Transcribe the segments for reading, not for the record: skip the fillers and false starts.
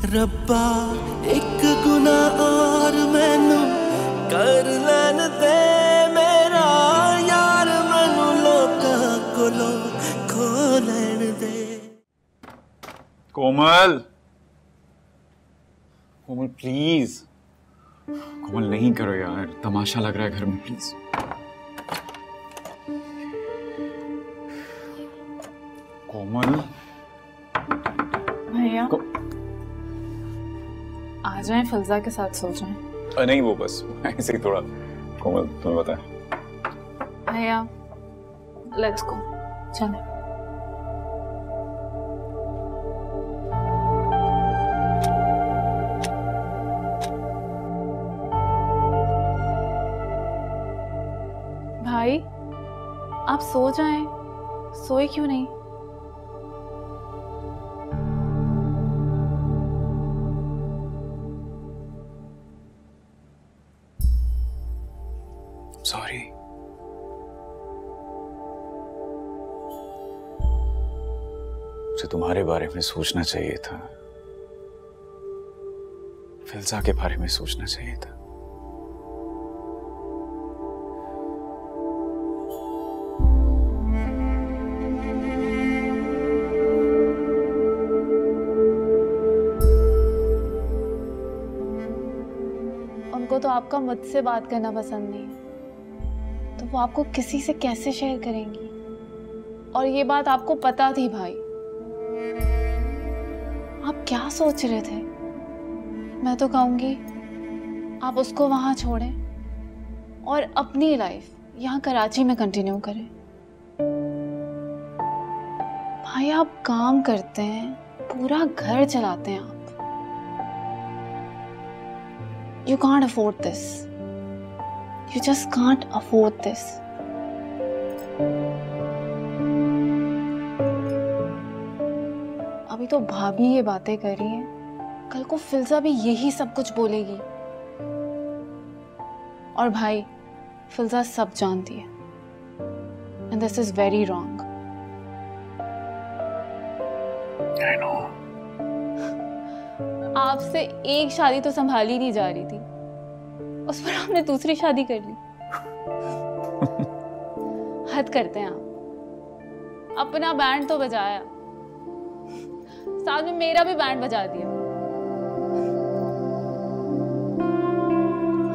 रब्बा एक गुनाह और मैनू कर लैन दे मेरा यार मैनू लोकां कोलों खो लैन दे। कोमल, कोमल प्लीज, कोमल नहीं करो यार, तमाशा लग रहा है घर में, प्लीज। कोमल भैया आ जाएं, फिल्जा के साथ सो जाएं। नहीं, वो बस ऐसे ही थोड़ा। कोमल तुम्हें पता है भैया, लेट्स गो, चलें। भाई आप सो जाएं, सोए क्यों नहीं? सॉरी। मुझे तुम्हारे बारे में सोचना चाहिए था, फिल्जा के बारे में सोचना चाहिए था। उनको तो आपका मुझसे बात करना पसंद नहीं है, तो वो आपको किसी से कैसे शेयर करेंगी? और ये बात आपको पता थी भाई। आप क्या सोच रहे थे? मैं तो कहूंगी आप उसको वहां छोड़ें और अपनी लाइफ यहाँ कराची में कंटिन्यू करें। भाई आप काम करते हैं, पूरा घर चलाते हैं आप। You can't afford this. You just can't afford this. अभी तो भाभी ये बातें कर रही हैं, कल को फिल्जा भी यही सब कुछ बोलेगी। और भाई फिल्जा सब जानती है, and this is very wrong. I know. आपसे एक शादी तो संभाली नहीं जा रही थी, उस पर आपने दूसरी शादी कर ली। हद करते हैं आप। अपना बैंड तो बजाया, साथ में मेरा भी बैंड बजा दिया।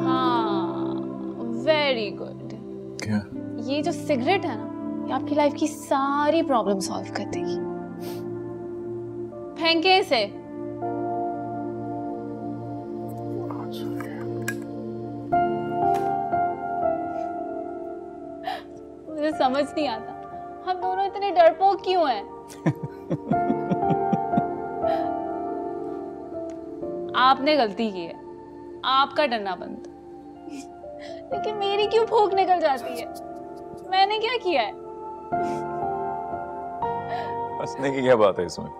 हाँ, वेरी गुड। क्या? ये जो सिगरेट है ना, ये आपकी लाइफ की सारी प्रॉब्लम सॉल्व कर देगी। फेंके इसे। मुझे समझ नहीं आता हम दोनों इतने डरपोक क्यों हैं? आपने गलती की है, आपका डरना बनता, लेकिन मेरी क्यों भूख निकल जाती है? मैंने क्या किया है? हंसने की क्या बात है इसमें?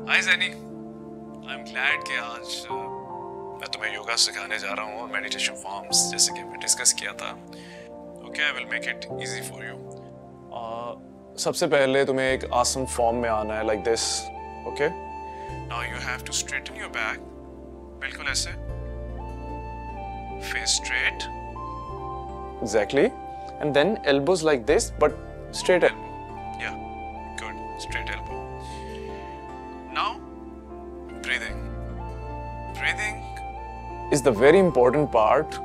हाय ज़ैनी, आई एम ग्लैड कि आज मैं तुम्हें योगा सिखाने जा रहा हूँ और मेडिटेशन फॉर्म्स जैसे कि हमने डिस्कस किया था। Okay, I will make it easy for you. सबसे पहले तुम्हें एक आसन फॉर्म में आना है, like this. Okay, now you have to straighten your back, बिल्कुल ऐसे, face straight, exactly, and then elbows like this, but straight elbow. Yeah, good, straight elbow. Now, breathing. Breathing is the very important part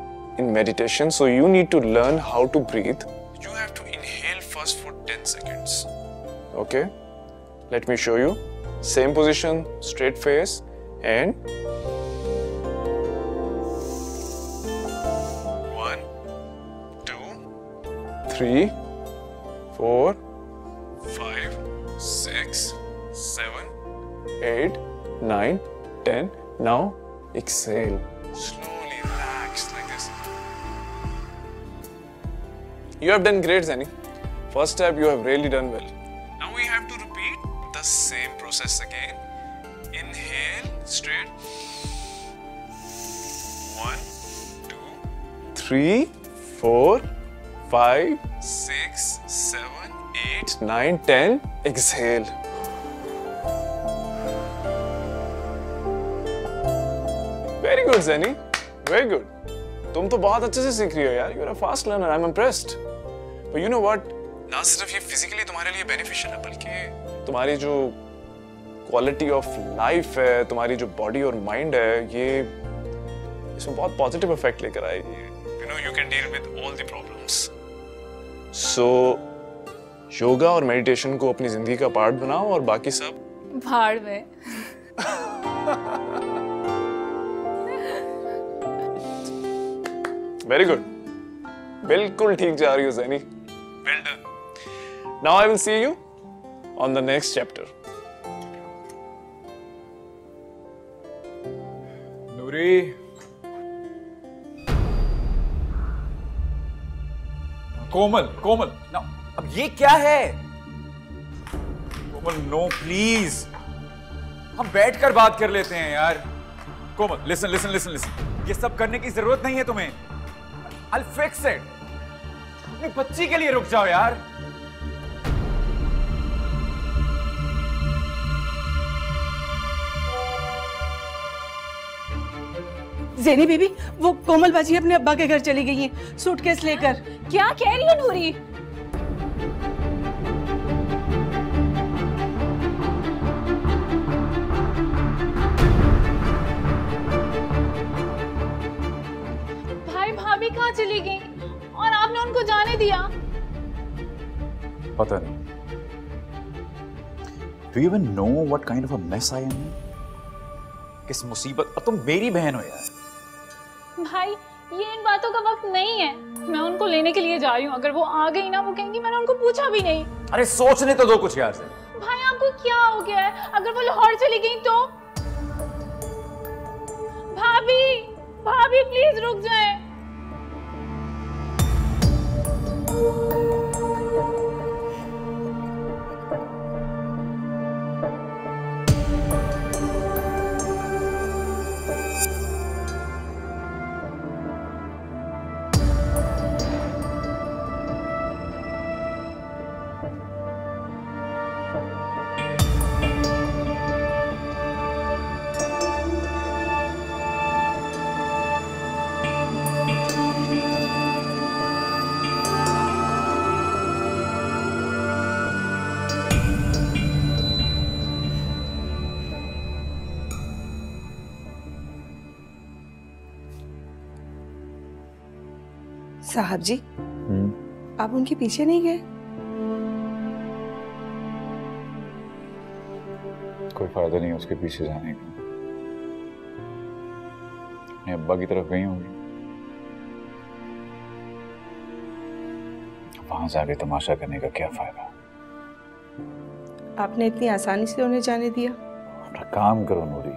in meditation. So you need to learn how to breathe. You have to inhale first for 10 seconds. Okay? Let me show you. Same position, straight face, and 1, 2, 3, 4, 5, 6, 7, 8, 9, 10. Now exhale. Slowly relax like this. You have done great, Zenny. First step you have really done well. Now we have to repeat the same process again. Inhale straight. 1, 2, 3, 4, 5, 6, 7, 8, 9, 10. Exhale. Very good, Zenny. Very good. तुम तो बहुत अच्छे से सीख रही हो यार. You're a fast learner. I'm impressed. But you know what? ना सिर्फ ये फिजिकली तुम्हारे लिए बेनिफिशियल है, बल्कि तुम्हारी जो क्वालिटी ऑफ लाइफ है, तुम्हारी जो बॉडी और माइंड है, ये इसमें बहुत पॉजिटिव इफेक्ट लेकर आएगी. You know, you can deal with all the problems. So, yoga और मेडिटेशन को अपनी जिंदगी का पार्ट बनाओ और बाकी सब भाड़ में. Very good. बिल्कुल ठीक जा रही हो Zaini. Well done. Now I will see you on the next chapter. Noori, Komal ना. अब ये क्या है? कोमल नो प्लीज, हम बैठकर बात कर लेते हैं यार. कोमल लिसन. ये सब करने की जरूरत नहीं है तुम्हें. I'll fix it. अपनी बच्ची के लिए रुक जाओ यार. ज़ेनी बीबी, वो कोमल बाजी अपने अब्बा के घर चली गई हैं सूटकेस लेकर. क्या कह रही हो नूरी? भाभी कहाँ चली गई और आपने उनको जाने दिया? पता नहीं. Do you even know what kind of a mess I am in? किस मुसीबत. और तुम मेरी बहन हो यार. भाई ये इन बातों का वक्त नहीं है. मैं उनको लेने के लिए जा रही हूँ. अगर वो आ गई ना, वो कहेंगी मैंने उनको पूछा भी नहीं. अरे सोचने तो दो कुछ यार से. भाई आपको क्या हो गया है? अगर वो लाहौर चली गई तो? भाभी प्लीज रुक जाए. साहब जी, आप उनके पीछे नहीं गए? कोई फायदा नहीं उसके पीछे जाने का. अपने अब्बा की तरफ गई होंगी. वहां से आगे तमाशा करने का क्या फायदा? आपने इतनी आसानी से उन्हें जाने दिया? अपना काम करो नूरी.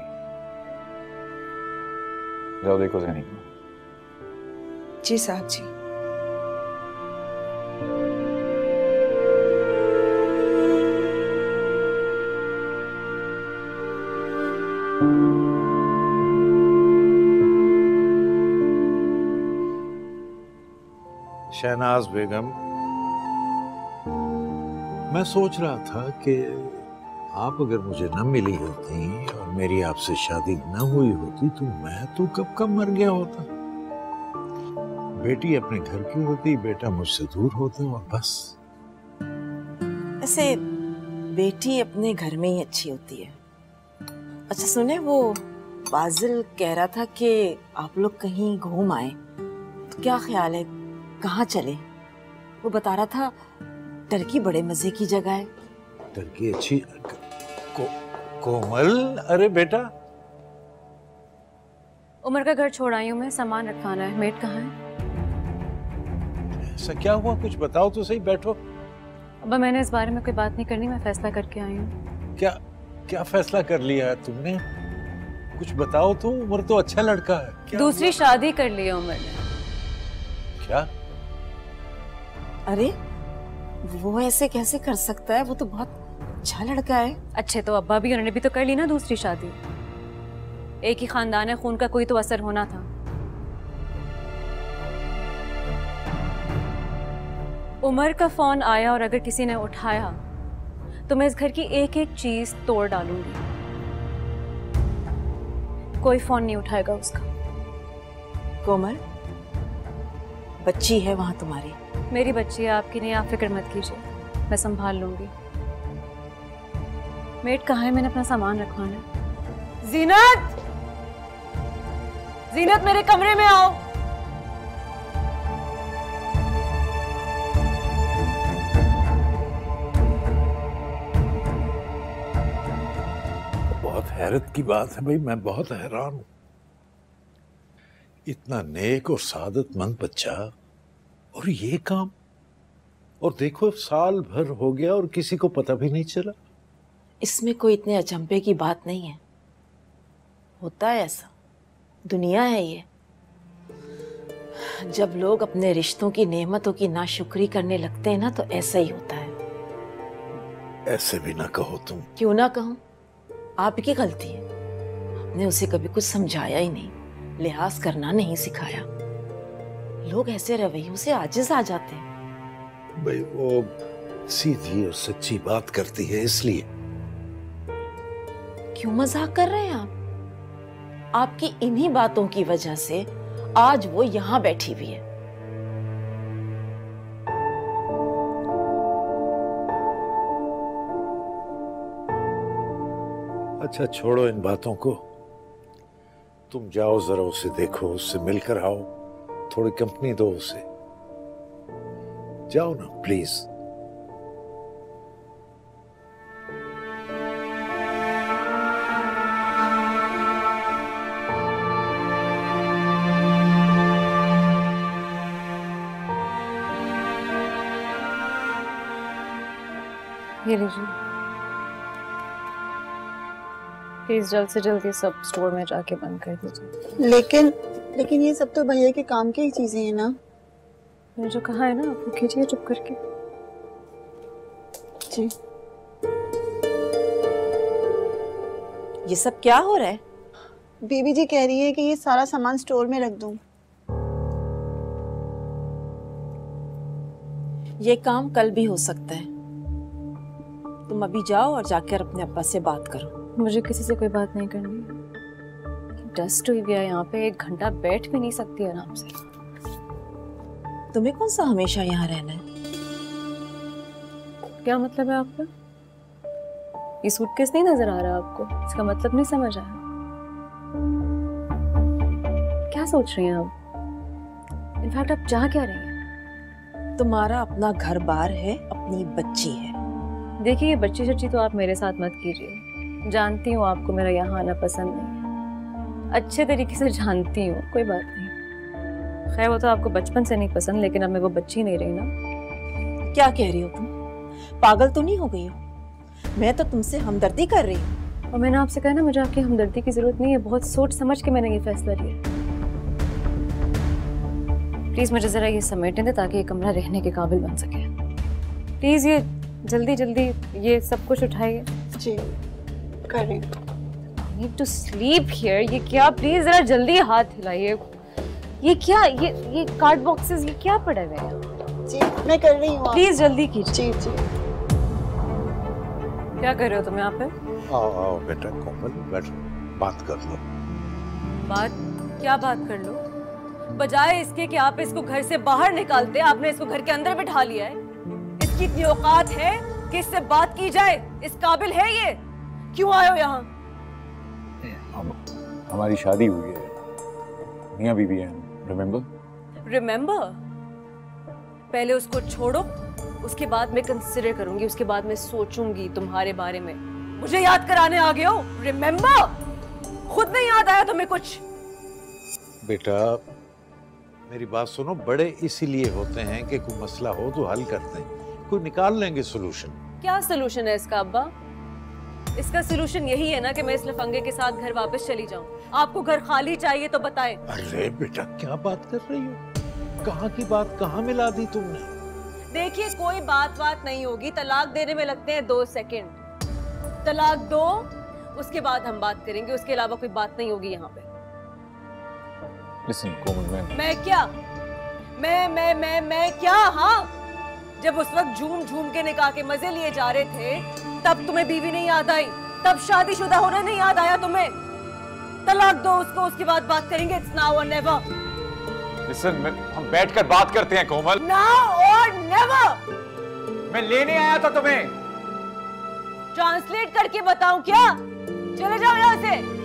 जाओ देखो ज़ैनी को. जी साहब जी. शहनाज बेगम, मैं सोच रहा था कि आप अगर मुझे न मिली होती और मेरी आपसे शादी न हुई होती तो मैं तो कब का मर गया होता. बेटी अपने घर की होती, बेटा मुझसे दूर होता और बस. ऐसे बेटी अपने घर में ही अच्छी होती है. अच्छा सुने, वो बाजिल कह रहा था कि आप लोग कहीं घूम आए, तो क्या ख्याल है, कहाँ चले? वो बता रहा था टर्की बड़े मजे की जगह है. टर्की अच्छी. कोमल, अरे बेटा. उमर का घर छोड़ आई हूँ मैं, सामान रखवाना है. मेट कहाँ है? ऐसा क्या हुआ, कुछ बताओ तो सही. बैठो. अब मैंने इस बारे में कोई बात नहीं करनी, मैं फैसला करके आई हूँ. क्या फैसला कर लिया है तुमने? कुछ बताओ तो. उमर तो अच्छा लड़का है. दूसरी शादी कर ली है उमर ने. क्या? अरे वो ऐसे कैसे कर सकता है? वो तो बहुत अच्छा लड़का है। अच्छे तो अब्बा भी, उन्होंने भी तो कर ली ना दूसरी शादी। एक ही खानदान है, खून का कोई तो असर होना था। उमर का फोन आया और अगर किसी ने उठाया तो मैं इस घर की एक एक चीज तोड़ डालूंगी। कोई फोन नहीं उठाएगा उसका। कोमल, बच्ची है वहां तुम्हारी। मेरी बच्ची है, आपकी नहीं। आप फिक्र मत कीजिए, मैं संभाल लूंगी। मेट कहाँ है? मैंने अपना सामान रखवाना है। जीनत, जीनत मेरे कमरे में आओ। बहुत हैरत की बात है भाई, मैं बहुत हैरान हूं। इतना नेक और सादतमंद बच्चा और ये काम, और देखो साल भर हो गया और किसी को पता भी नहीं चला। इसमें कोई इतने अचंभे की बात नहीं है, होता है ऐसा, दुनिया है ये। जब लोग अपने रिश्तों की नेमतों की नाशुक्री करने लगते हैं ना, तो ऐसा ही होता है। ऐसे भी ना कहो तुम। क्यों ना कहूं, आपकी गलती है। आपने उसे कभी कुछ समझाया ही नहीं, लिहाज करना नहीं सिखाया। लोग ऐसे रवैयों से आजिज आ जाते हैं। भाई वो सीधी और सच्ची बात करती है, इसलिए। क्यों मजाक कर रहे हैं आप? आपकी इन्हीं बातों की वजह से आज वो यहां बैठी हुई है। अच्छा छोड़ो इन बातों को, तुम जाओ जरा उसे देखो, उससे मिलकर आओ, थोड़ी कंपनी दो उसे। जाओ ना प्लीज। ये लीजिए, प्लीज जल्द से जल्द ये सब स्टोर में जाके बंद कर दीजिए। लेकिन ये सब तो भैया के काम की ही चीजें हैं ना। मैंने जो कहा है ना, आप वो कीजिए चुप करके। जी। ये सब क्या हो रहा है? बीबी जी कह रही है कि ये सारा सामान स्टोर में रख दूं। ये काम कल भी हो सकता है। तुम अभी जाओ और जाकर अपने अब्बा से बात करो। मुझे किसी से कोई बात नहीं करनी। डस्ट हुई गया यहाँ पे, 1 घंटा बैठ भी नहीं सकती आराम से। तुम्हें कौन सा हमेशा यहाँ रहना है? क्या मतलब है आपका? ये सूटकेस नहीं नजर आ रहा आपको? इसका मतलब नहीं समझ आया? क्या सोच रही हैं आप? इनफैक्ट आप चाह क्या रही हैं? तुम्हारा अपना घर बार है, अपनी बच्ची है। देखिए ये बच्ची सच्ची तो आप मेरे साथ मत कीजिए। जानती हूँ आपको मेरा यहाँ आना पसंद नहीं, अच्छे तरीके से जानती हूँ, कोई बात नहीं। खैर वो तो आपको बचपन से नहीं पसंद, लेकिन अब मैं वो बच्ची नहीं रही ना। क्या कह रही हो तुम? पागल तो नहीं हो गई हो? मैं तो तुमसे हमदर्दी कर रही हूँ। और मैंने आपसे कहा ना, मुझे आपकी हमदर्दी की जरूरत नहीं है। बहुत सोच समझ के मैंने ये फैसला लिया। प्लीज मुझे जरा ये समेटने दे ताकि ये कमरा रहने के काबिल बन सके। प्लीज ये जल्दी जल्दी ये सब कुछ उठाइए। जी कर रही हूँ। Need to sleep here. ये क्या, प्लीज जरा जल्दी हाथ हिलाइए। ये क्या, ये कार्ड बॉक्सेस, ये क्या पड़े हुए हैं? जी मैं कर रही हूँ। प्लीज जल्दी कीजिए। जी जी। क्या कर रहे हो तुम यहाँ पे? आओ आओ बेटा कोमल, बैठो, बात कर लो। बात? क्या बात कर लो? बजाय इसके कि आप इसको घर से बाहर निकालते, आपने इसको घर के अंदर बिठा लिया है। इसकी इतनी औकात है कि इससे बात की जाए? इस काबिल है ये? क्यों आए हो यहाँ? हमारी शादी हुई है, मियां बीवी है, रिमेम्बर? रिमेम्बर? पहले उसको छोड़ो, उसके बाद मैं कंसिडर करूंगी, उसके बाद मैं सोचूंगी तुम्हारे बारे में। मुझे याद कराने आ गए हो? रिमेम्बर? खुद नहीं याद आया तुम्हें कुछ? बेटा मेरी बात सुनो, बड़े इसीलिए होते हैं कि कोई मसला हो तो हल करते हैं, कोई निकाल लेंगे सोल्यूशन। क्या सोल्यूशन है इसका अब्बा? इसका सोल्यूशन यही है ना कि मैं इस लफंगे के साथ घर वापस चली जाऊं। आपको घर खाली चाहिए तो बताएं। अरे बेटा क्या बात कर रही हो? कहाँ की बात कहाँ मिला दी तुमने? देखिए कोई बात नहीं होगी, तलाक देने में लगते हैं 2 सेकंड। तलाक दो, उसके बाद हम बात करेंगे, उसके अलावा कोई बात नहीं होगी यहाँ पे। लिसन कोमल, मैं क्या मैं क्या? हाँ, जब उस वक्त झूम झूम के निकाह के मजे लिए जा रहे थे तब तुम्हें बीवी नहीं याद आई, तब शादीशुदा होना नहीं याद आया तुम्हें? तलाक दो उसको, उसके बाद बात करेंगे। इट्स नाउ और नेवर। लिसन, हम बैठकर बात करते हैं कोमल। नाउ और नेवर। मैं लेने आया था तुम्हें। ट्रांसलेट करके बताऊं क्या? चले जाओ यहाँ से।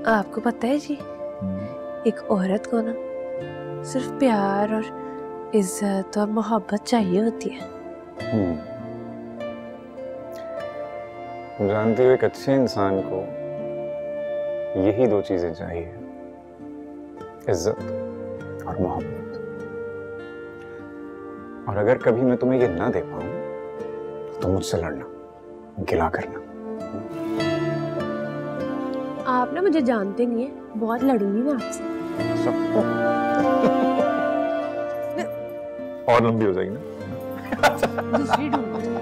आपको पता है जी, एक औरत को ना सिर्फ प्यार और इज्जत और मोहब्बत चाहिए होती है। जानती हो, एक अच्छे इंसान को यही दो चीजें चाहिए, इज्जत और मोहब्बत। और अगर कभी मैं तुम्हें ये ना दे पाऊं तो मुझसे लड़ना, गिला करना। आप ना मुझे जानते नहीं है, बहुत लड़ूंगी मैं आपसे। और लंबी हो जाएगी ना। दूसरी ढूंढूंगी।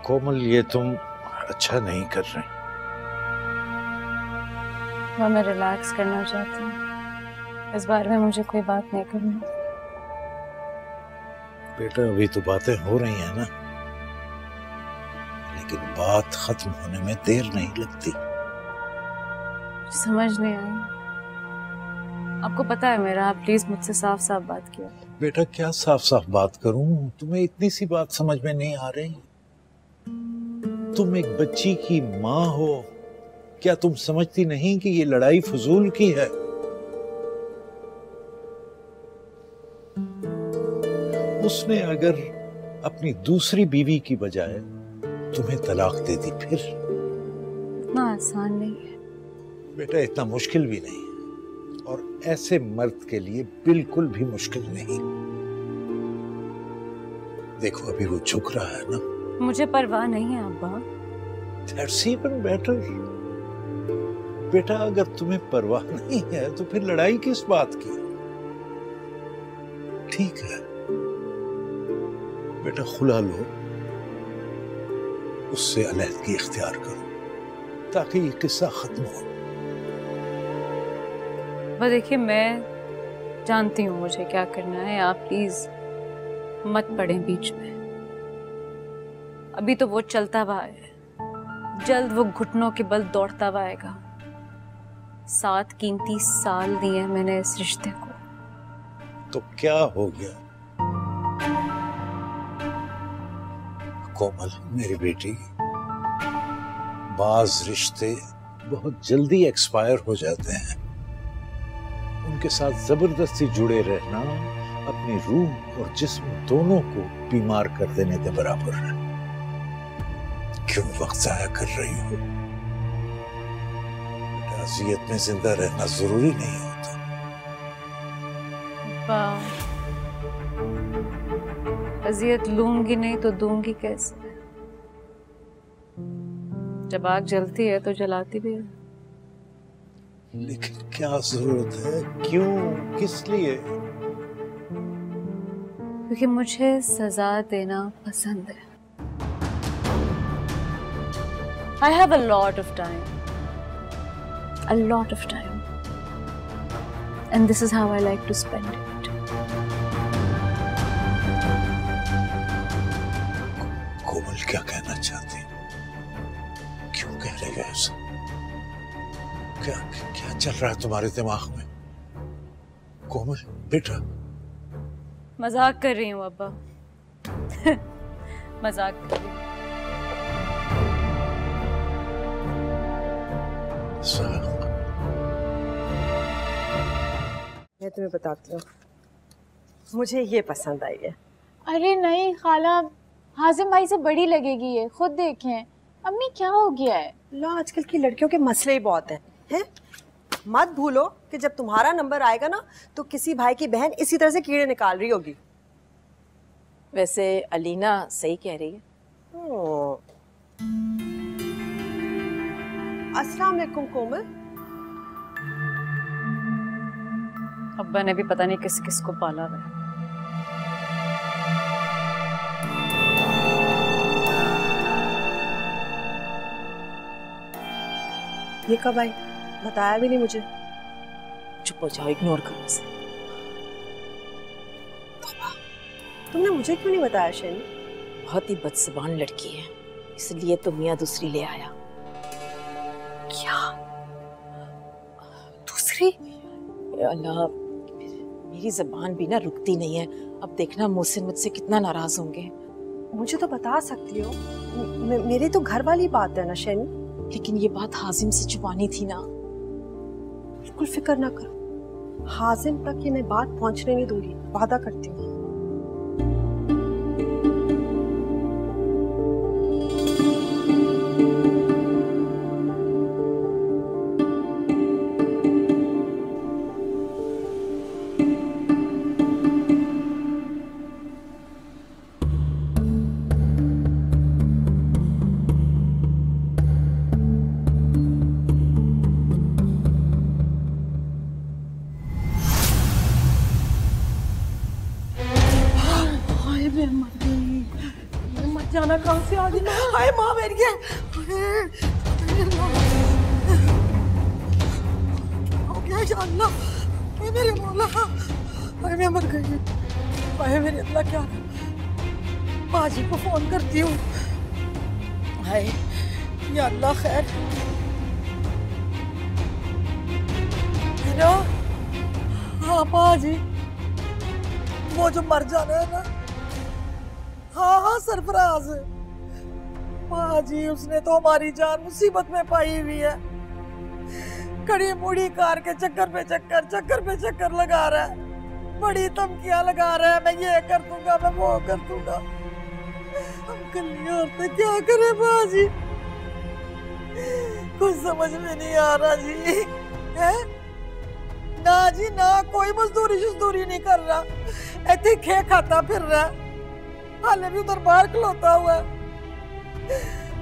कोमल, ये तुम अच्छा नहीं कर रही। मैं रिलैक्स करना चाहती हूँ, इस बारे में मुझे कोई बात नहीं करनी। बेटा, अभी तो बातें हो रही हैं ना, लेकिन बात खत्म होने में देर नहीं लगती। समझ नहीं आई। आपको पता है मेरा, आप प्लीज मुझसे साफ साफ बात किया। बेटा, क्या साफ साफ बात करूं? तुम्हें इतनी सी बात समझ में नहीं आ रही? तुम एक बच्ची की माँ हो, क्या तुम समझती नहीं कि ये लड़ाई फजूल की है? उसने अगर अपनी दूसरी बीवी की बजाय तुम्हें तलाक दे दी फिर? इतना आसान नहीं है बेटा, इतना मुश्किल भी नहीं, और ऐसे मर्द के लिए बिल्कुल भी मुश्किल नहीं। देखो, अभी वो झुक रहा है ना। मुझे परवाह नहीं है अब्बा। That's even better। बेटा, अगर तुम्हें परवाह नहीं है तो फिर लड़ाई किस बात की? ठीक है बेटा, खुला लो, उससे अलहदगी इख्तियार करो ताकि ये किस्सा खत्म हो। वो देखिए, मैं जानती हूँ मुझे क्या करना है, आप प्लीज मत पड़े बीच में। अभी तो वो चलता हुआ है, जल्द वो घुटनों के बल दौड़ता हुआ आएगा। 7 कीमती साल दिए मैंने इस रिश्ते को। तो क्या हो गया कोमल मेरी बेटी? बाज रिश्ते बहुत जल्दी एक्सपायर हो जाते हैं। उनके साथ जबरदस्ती जुड़े रहना अपनी रूह और जिस्म दोनों को बीमार कर देने के बराबर है। क्यों वक्त जाया कर रही हो? अज़ियत में जिंदा रहना जरूरी नहीं होता। अज़ियत लूंगी नहीं तो दूंगी कैसे? जब आग जलती है तो जलाती भी है। लेकिन क्या जरूरत है? क्यों? किस लिए? क्योंकि मुझे सजा देना पसंद है। I have a lot of time. A lot of time. And this is how I like to spend it. क्या कहना चाहती हैं? क्यों कह रही है ऐसा? क्या क्या चल रहा है तुम्हारे दिमाग में? कोमल बेटा, मजाक कर रही हूँ अब्बा। मजाक कर रही हूँ। मैं तुम्हें बताती हूँ, मुझे ये पसंद आई है। अरे नहीं खाला, हाजिम भाई से बड़ी लगेगी ये, खुद देखें। अम्मी क्या हो गया है? ला, आजकल की लड़कियों के मसले ही बहुत हैं। मत भूलो कि जब तुम्हारा नंबर आएगा ना तो किसी भाई की बहन इसी तरह से कीड़े निकाल रही होगी। वैसे अलीना सही कह रही है। अस्सलाम वालेकुम कोमल। अब्बा ने भी पता नहीं किस किस को पाला है। ये कब आई? बताया भी नहीं मुझे। चुप हो जाओ, इग्नोर करो उसे। तुमने मुझे क्यों नहीं बताया शैनी? बहुत ही बदजुबान लड़की है, इसलिए तो मियाँ दूसरी ले आया। क्या दूसरी? अल्लाह, मेरी जबान भी ना रुकती नहीं है। अब देखना मोहसिन मुझसे कितना नाराज होंगे। मुझे तो बता सकती हो, मेरी तो घर वाली बात है ना शैनी। लेकिन ये बात हाजिम से छुपानी थी ना। बिल्कुल फिक्र ना करो, हाजिम तक ये मैं बात पहुंचने नहीं दूंगी, वादा करती हूँ। जाना कहाँ से आ गई? हाय माँ मेरी है। हो गया या अल्लाह, हाय मेरे मौला, हाय मैं मर गई। हाय मेरे अल्लाह, क्या बाजी को फोन करती हूँ। हाय या अल्लाह, खैर। हेलो, हाँ बाजी, वो जो मर जाना है ना। हाँ सरफराज पाजी, उसने तो हमारी जान मुसीबत में पाई हुई है। कड़ी मुड़ी कार के चक्कर पे चक्कर लगा रहा है, बड़ी धमकियां लगा रहा है। मैं ये कर दूंगा, मैं वो कर दूंगा। हम कल औरतें क्या करें बाजी, कुछ समझ में नहीं आ रहा जी। है ना जी ना, कोई मजदूरी नहीं कर रहा, ऐसे खे खाता फिर रहा, हाले भी उधर बाहर खलोता हुआ।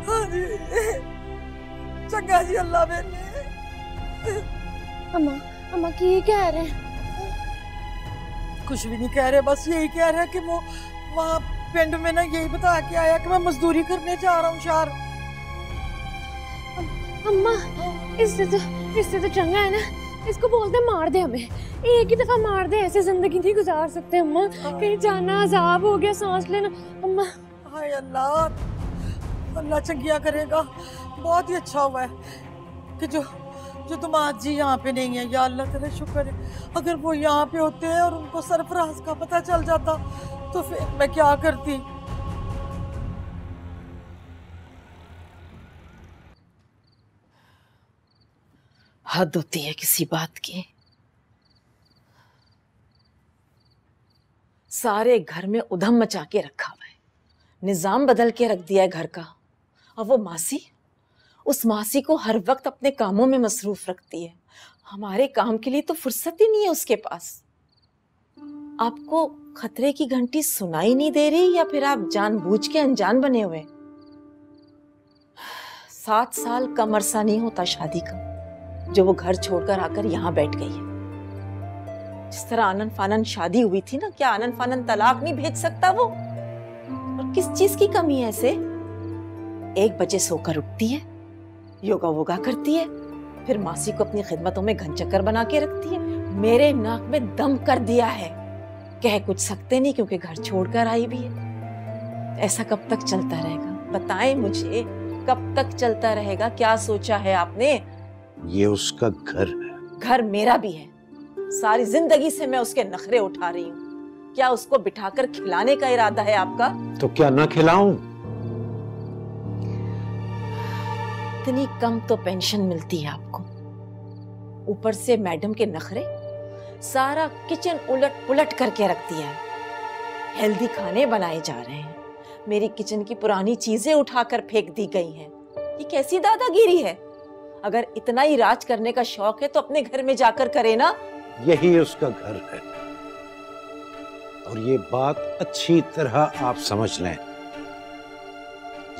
हाँ जी, चंगा जी, अल्लाह मेरे। अम्मा की कह रहे हैं? कुछ भी नहीं कह रहे, बस यही कह रहे हैं कि वो वहाँ पिंड में ना यही बता के आया कि मैं मजदूरी करने जा रहा हूँ शहर। अम्मा इससे तो चंगा है ना, इसको बोलते मार दे, हमें एक ही दफा मार दे, ऐसे जिंदगी नहीं गुजार सकते अम्मा। कहीं जाना अजाब हो गया, सांस लेना अम्मा। हाय अल्लाह, अल्लाह चंगिया करेगा। बहुत ही अच्छा हुआ है कि जो तुम आज जी यहाँ पे नहीं है। या अल्लाह तेरा शुक्र है, अगर वो यहाँ पे होते हैं और उनको सरफराज का पता चल जाता तो फिर मैं क्या करती। हद होती है किसी बात की। सारे घर में उधम मचा के रखा हुआ है, निजाम बदल के रख दिया है घर का। और वो मासी, उस मासी को हर वक्त अपने कामों में मसरूफ रखती है। हमारे काम के लिए तो फुर्सत ही नहीं है उसके पास। आपको खतरे की घंटी सुनाई नहीं दे रही या फिर आप जानबूझ के अनजान बने हुए? 7 साल कम अरसा नहीं होता शादी का जो वो घर छोड़कर आकर यहाँ बैठ गई है। जिस तरह आनन फानन शादी हुई थी ना, क्या आनन फानन तलाक नहीं भेज सकता वो? और किस चीज की कमी है इसे? 1 बजे सोकर उठती है, योगा वोगा करती है, फिर मासी को अपनी खिदमतों में घनचक्कर बना के रखती है। मेरे नाक में दम कर दिया है, कह कुछ सकते नहीं क्योंकि घर छोड़कर आई भी है। ऐसा कब तक चलता रहेगा? बताएं मुझे, कब तक चलता रहेगा? क्या सोचा है आपने? ये उसका घर है। घर मेरा भी है। सारी जिंदगी से मैं उसके नखरे उठा रही हूँ। क्या उसको बिठाकर खिलाने का इरादा है आपका? तो क्या ना खिलाऊं? इतनी कम तो पेंशन मिलती है आपको, ऊपर से मैडम के नखरे। सारा किचन उलट पुलट करके रख दिया है। हेल्दी खाने बनाए जा रहे हैं, मेरी किचन की पुरानी चीजें उठाकर फेंक दी गई हैं। ये कैसी दादागिरी है? अगर इतना ही राज करने का शौक है तो अपने घर में जाकर करे ना। यही उसका घर है, और ये बात अच्छी तरह आप समझ लें।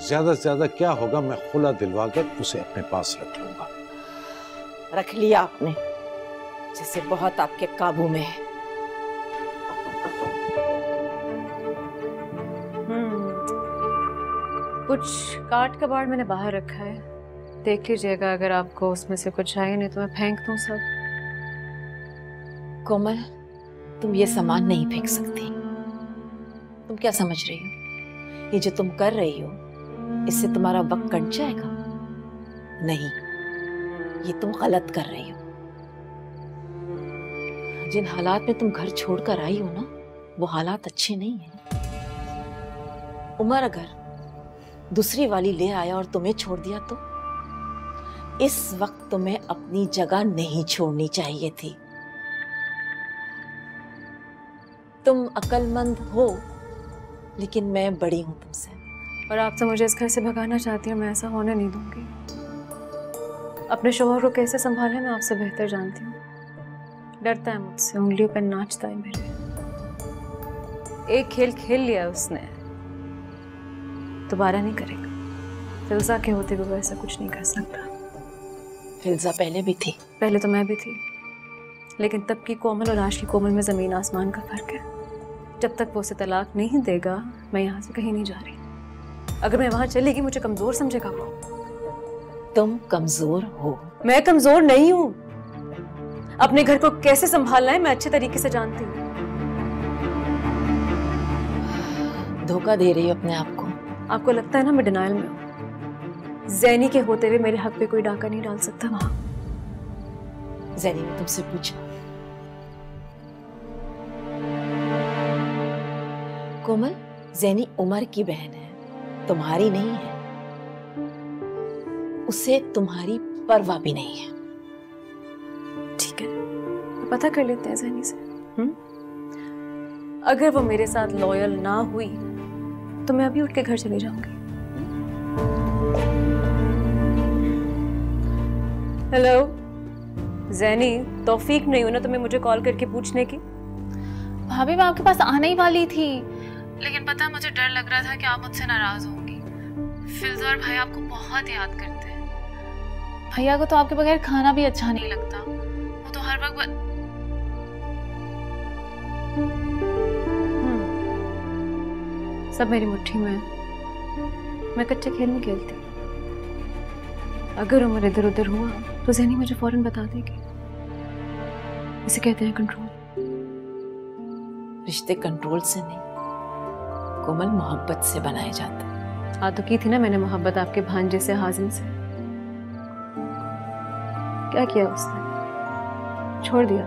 ज्यादा से ज्यादा क्या होगा, मैं खुला दिलवाकर उसे अपने पास रख लूंगा। रख लिया आपने, जैसे बहुत आपके काबू में है। कुछ काट कबाड़ मैंने बाहर रखा है, देख लीजिएगा। अगर आपको उसमें से कुछ चाहिए, नहीं तो मैं फेंक दूं सब। कोमल, तुम ये सामान नहीं फेंक सकती। तुम क्या समझ रही हो? ये जो तुम कर रही हो, इससे तुम्हारा वक्त कट जाएगा? नहीं, ये तुम गलत कर रही हो। जिन हालात में तुम घर छोड़कर आई हो ना, वो हालात अच्छे नहीं हैं। उमर अगर दूसरी वाली ले आया और तुम्हें छोड़ दिया तो? इस वक्त तुम्हें अपनी जगह नहीं छोड़नी चाहिए थी। तुम अक्लमंद हो, लेकिन मैं बड़ी हूं तुमसे। और आप तो मुझे इस घर से भगाना चाहती हो, मैं ऐसा होने नहीं दूंगी। अपने शोहर को कैसे संभाले मैं आपसे बेहतर जानती हूँ। डरता है मुझसे, उंगलियों पर नाचता है मेरे। एक खेल खेल लिया उसने, दोबारा नहीं करेगा। फिल्जा के होते हुए वो ऐसा कुछ नहीं कर सकता। फिल्जा पहले भी थी। पहले तो मैं भी थी, लेकिन तब की कोमल और आज की कोमल में जमीन आसमान का फर्क है। जब तक वो उसे तलाक नहीं देगा, मैं यहाँ से कहीं नहीं जा रही। अगर मैं वहां चलेगी, मुझे कमजोर समझेगा वो। तुम कमजोर हो? मैं कमजोर नहीं हूँ। अपने घर को कैसे संभालना है मैं अच्छे तरीके से जानती हूँ। धोखा दे रही हो अपने आप को। आपको लगता है ना मैं डिनायल में हूँ? ज़ैनी के होते हुए मेरे हक पे कोई डाका नहीं डाल सकता वहां। ज़ैनी ने तुमसे पूछा? कोमल, ज़ैनी उमर की बहन है, तुम्हारी नहीं है। उसे तुम्हारी परवाह भी नहीं है। ठीक है, पता कर लेते हैं ज़ैनी से। अगर वो मेरे साथ लॉयल ना हुई तो मैं अभी उठ के घर चली जाऊंगी। हेलो ज़ैनी, तौफीक नहीं हुई ना तुम्हें मुझे कॉल करके पूछने की? भाभी मैं आपके पास आने ही वाली थी, लेकिन पता मुझे डर लग रहा था कि आप मुझसे नाराज होंगी। फिल्जा और भाई आपको बहुत याद करते हैं। भैया को तो आपके बगैर खाना भी अच्छा नहीं लगता। वो तो हर वक्त सब मेरी मुट्ठी में है। मैं कच्चे खेल नहीं खेलती। अगर उमर इधर उधर हुआ तो ज़ैनी मुझे फौरन बता देगी। इसे कहते हैं कंट्रोल। रिश्ते कंट्रोल से नहीं, कोमल, मोहब्बत से बनाए जाते हैं। हाँ तो की थी ना मैंने मोहब्बत आपके भांजे से, हाजिम से। क्या किया उसने? छोड़ दिया।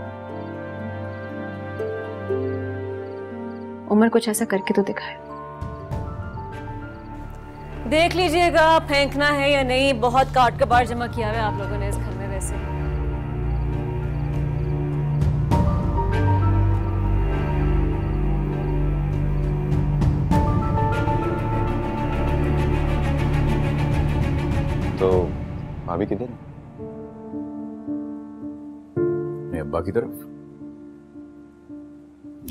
उमर कुछ ऐसा करके तो दिखाए। देख लीजिएगा फेंकना है या नहीं। बहुत काट कबाड़ जमा किया है आप लोगों ने इस घर में वैसे। तो भाभी किधर है? अपने अब्बा की तरफ।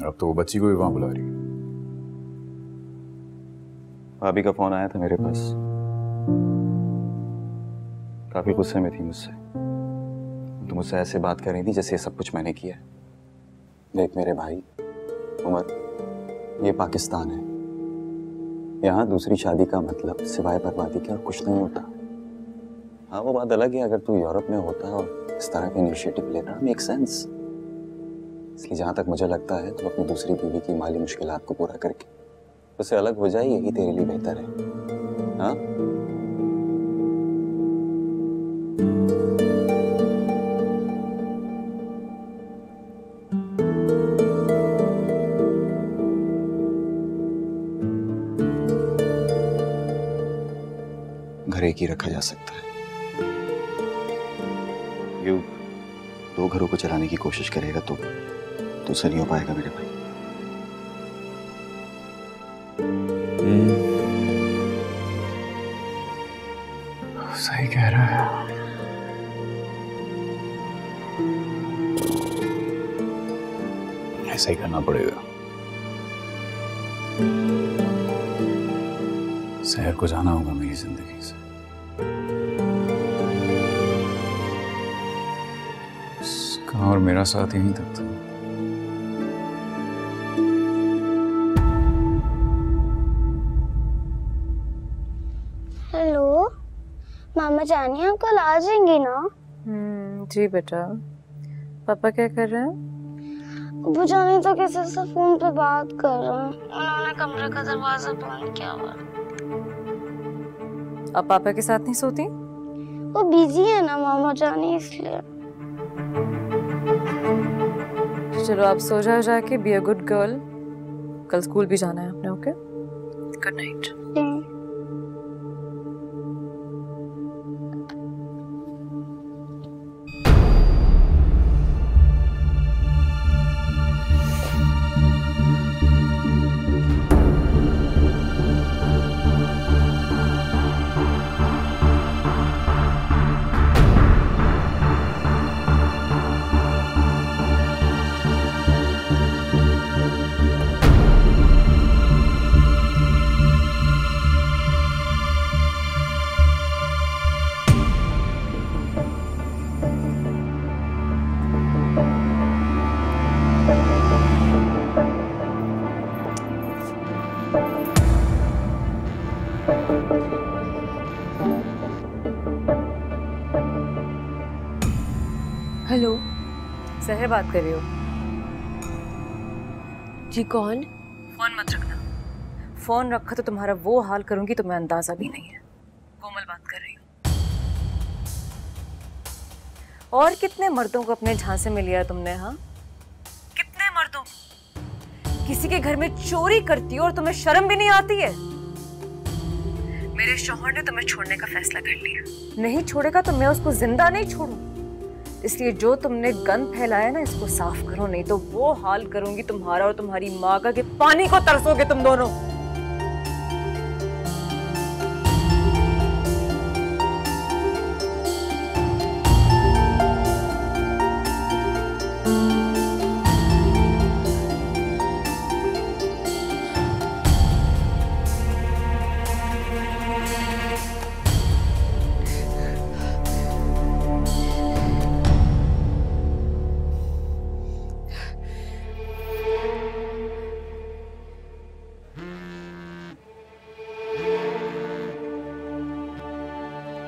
अब तो वो बच्ची को भी वहां बुला रही है। भाभी का फोन आया था मेरे पास, काफी गुस्से में थी मुझसे। तो मुझसे ऐसे बात कर रही थी जैसे सब कुछ मैंने किया है। देख मेरे भाई उमर, ये पाकिस्तान है। यहाँ दूसरी शादी का मतलब सिवाय बर्बादी के और कुछ नहीं होता। हाँ वो बात अलग है, अगर तू यूरोप में होता और इस तरह के इनिशिएटिव लेना मेक सेंस। इसलिए जहाँ तक मुझे लगता है तो अपनी दूसरी बीवी की माली मुश्किलात को पूरा करके उससे अलग हो जाए, यही तेरे लिए बेहतर है। हाँ? घर एक ही रखा जा सकता है। यू 2 घरों को चलाने की कोशिश करेगा तो उससे नहीं हो पाएगा मेरे भाई। सही कह रहा है। ऐसा ही करना पड़ेगा। शहर को जाना होगा मेरी जिंदगी से। उसका और मेरा साथ यहीं तक था। हेलो मामा जानिए, आप कल आ जाएंगी ना? जी बेटा। पापा क्या कर रहे हैं? वो जाने तो किसी से फोन पे बात कर रहे हैं। उन्होंने कमरे का दरवाजा बंद किया हुआ। आप पापा के साथ नहीं सोती? वो बिजी है ना मामा जानी, इसलिए। चलो आप सो जाओ जाके। Be a good girl. कल स्कूल भी जाना है आपने। Okay, good night. हेलो, सहर बात कर रही हो? जी कौन? फोन मत रखना। फोन रखा तो तुम्हारा वो हाल करूंगी तुम्हें अंदाजा भी नहीं है। कोमल बात कर रही हूँ। और कितने मर्दों को अपने झांसे में लिया तुमने? हाँ, कितने मर्दों? किसी के घर में चोरी करती हो और तुम्हें शर्म भी नहीं आती है? मेरे शौहर ने तुम्हें छोड़ने का फैसला कर लिया। नहीं छोड़ेगा तो मैं उसको जिंदा नहीं छोड़ूं। इसलिए जो तुमने गंद फैलाया ना, इसको साफ करो, नहीं तो वो हाल करूंगी तुम्हारा और तुम्हारी माँ का कि पानी को तरसोगे तुम दोनों।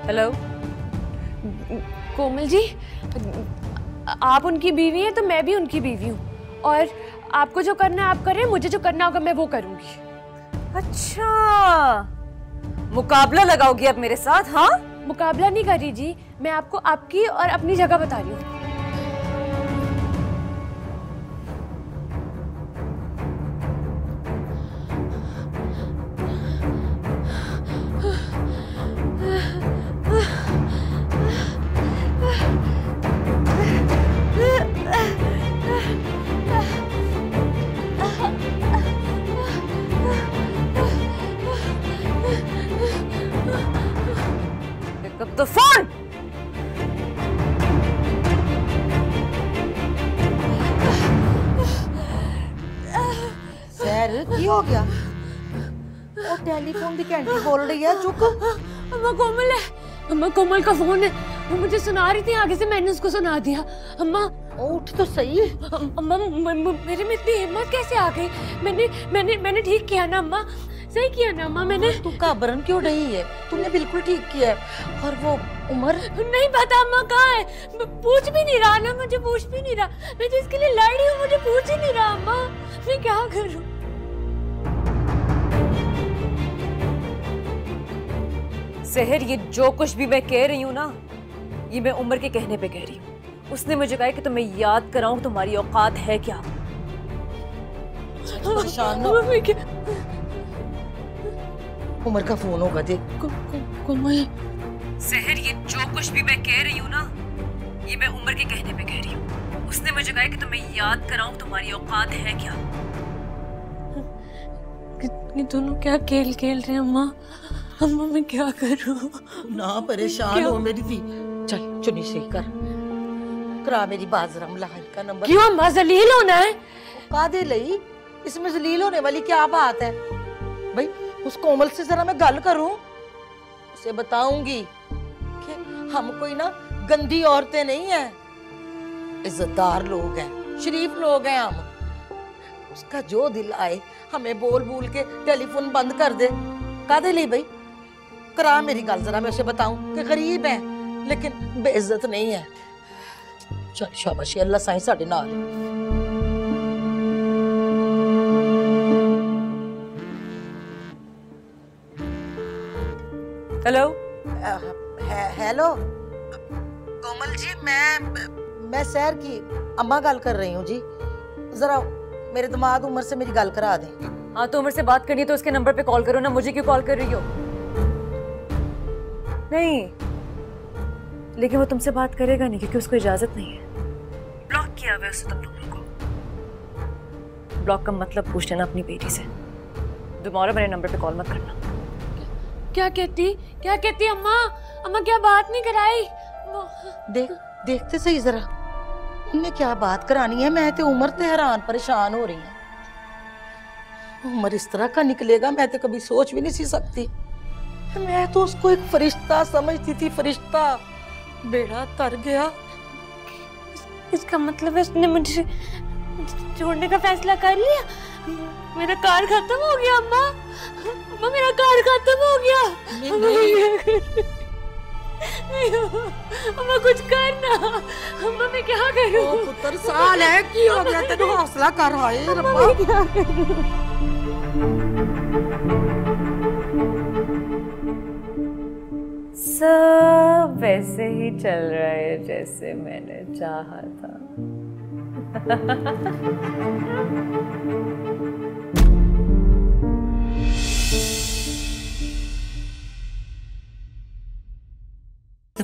हेलो कोमल जी, आप उनकी बीवी हैं तो मैं भी उनकी बीवी हूँ, और आपको जो करना है आप करें, मुझे जो करना होगा मैं वो करूंगी। अच्छा, मुकाबला लगाओगी अब मेरे साथ? हाँ, मुकाबला नहीं कर रही जी, मैं आपको आपकी और अपनी जगह बता रही हूँ। तो फोन। सैर की हो गया? वो टेलीफोन की घंटी बोल रही है, चुप। अम्मा कोमल है, अम्मा कोमल का फोन है। वो मुझे सुना रही थी आगे से, मैंने उसको सुना दिया। अम्मा उठ तो सही। अम्मा मेरे में इतनी हिम्मत कैसे आ गई? मैंने ठीक किया ना अम्मा? सही किया ना अम्मा मैंने? तू घबरान क्यों रही है? तुमने बिल्कुल ठीक किया है। और वो उमर नहीं पता अम्मा कहाँ है, पूछ भी नहीं रहा ना, मुझे पूछ भी नहीं रहा। मैं जिसके लिए लड़ रही हूँ मुझे पूछ ही नहीं रहा अम्मा, मैं क्या करूँ? सहर, ये जो कुछ भी मैं कह रही हूँ ना, ये मैं उमर के कहने पे कह रही हूँ। उसने मुझे कहा कि तुम्हें याद कराऊं तुम्हारी औकात है क्या। परेशान ना उमर का फोन होगा, देख। कोमल, सहर, ये जो कुछ भी मैं कह रही हूँ ना, ये मैं उमर के कहने पे कह रही हूँ। उसने मुझे कहा कि तुम्हें याद कराऊं तुम्हारी औकात है क्या। ये दोनों क्या खेल खेल रहे हैं अम्मा? अम्मा मैं क्या करूं? ना परेशान हो मेरी धी। चल चुनी सही कर, करा मेरी बाजरा मलाही का नंबर। क्यों अम्मा, जलील होना है? कादे लई, इसमें जलील होने वाली क्या बात है भाई? उस कोमल से जरा मैं गल करूं, उसे बताऊंगी कि हम कोई ना गंदी औरतें नहीं हैं, इज्जतदार लोग हैं, शरीफ लोग हैं हम। उसका जो दिल आए हमें बोल बोल के टेलीफोन बंद कर दे। कादे ली भाई, करा मेरी गल जरा, मैं उसे बताऊं कि गरीब है लेकिन बेइज्जत नहीं है। चल शाबाशी, अल्लाह साईं साडे नाल। हेलो। हेलो कोमल जी, मैं शहर की अम्मा गल कर रही हूँ जी। जरा मेरे दामाद उमर से मेरी गल करा दें। हाँ, तो उमर से बात करनी है तो उसके नंबर पे कॉल करो ना, मुझे क्यों कॉल कर रही हो? नहीं, लेकिन वो तुमसे बात करेगा नहीं क्योंकि उसको इजाजत नहीं है। ब्लॉक किया हुआ है उसने तुम लोगों को। ब्लॉक का मतलब पूछ लेना अपनी बेटी से। दोबारा मेरे नंबर पे कॉल मत करना। क्या कहती अम्मा? अम्मा क्या बात नहीं कराई? देखते सही जरा, उन्हें क्या बात करानी है? मैं तो उमर ते हैरान परेशान हो रही हूँ। उमर इस तरह का निकलेगा मैं तो कभी सोच भी नहीं सी सकती। मैं तो उसको एक फरिश्ता समझती थी, फरिश्ता। बेड़ा तर गया। इसका मतलब है उसने मुझे छोड़ने का फैसला कर लिया? मेरा कार खत्म हो गया अम्मा। अम्मा मेरा कार खत्म हो गया। अम्मा कुछ करना। अम्मा मैं क्या करूं? पुत्र साल है की हो गया, तेरे हौसला कर। हाय रब्बा, क्या करूं? सब वैसे ही चल रहा है जैसे मैंने चाहा था।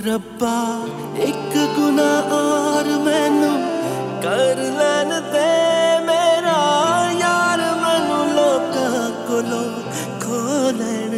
रब्बा एक गुनाह और मैनू कर लैन दे मेरा यार, मैनू लोकां कोलों खो लैन